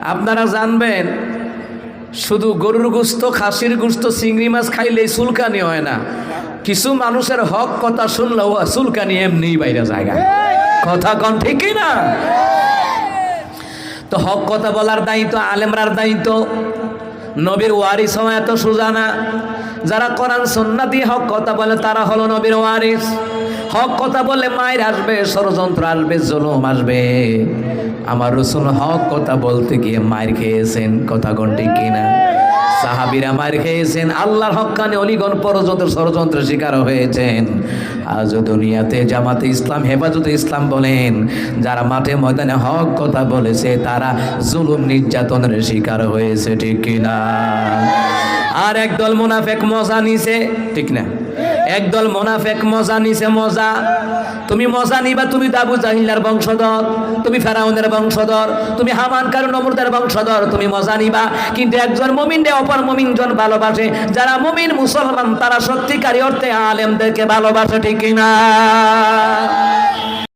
আপনারা জানবেন শুধু গরুর গোশত, খাসির গোশত, চিংড়ি মাছ খাইলেই চুলকানি হয় না। কিছু মানুষের হক কথা শুনলেও চুলকানি এমনি বাইরে জায়গা। কথা কন ঠিক না? তো হক কথা বলার দায়িত্ব আলেমরার দায়িত্ব। নবীর ওয়ারিস হওয়া এত সোজা না। যারা কোরআন সুন্নাহ দিয়ে হক কথা বলে তারা হলো নবীর ওয়ারিস। হক কথা বলে মায়ের আসবে, ষড়যন্ত্র আসবে, জুলুম আসবে। আমার রাসূল হক কথা বলতে গিয়ে মায়ের খেয়েছেন। কথা কোন ঠিক কিনা? সাহাবীরা মায়ের খেয়েছেন, আল্লাহর হক্কানে অলিগণ পর্যন্ত ষড়যন্ত্রের শিকার হয়েছেন। আজ দুনিয়াতে জামাতে ইসলাম, হেফাজতে ইসলাম বলেন, যারা মাঠে ময়দানে হক কথা বলেছে তারা জুলুম নির্যাতনের শিকার হয়েছে। ঠিক কিনা? আর একদল মুনাফিক মজা নিছে। ঠিক না? একদল মুনাফিক মজা নিছে। মজা তুমি মজা নিবা, তুমি আবু জাহিলের বংশধর, তুমি ফেরাউনের বংশধর, তুমি হামান কারুন নমরুদের বংশধর, তুমি মজা নিবা। কিন্তু একজন মুমিন রে অপর মুমিনজন ভালোবাসে। যারা মুমিন মুসলমান তারা সত্যিকারী অর্থে আলেমদেরকে ভালোবাসে। ঠিক কিনা?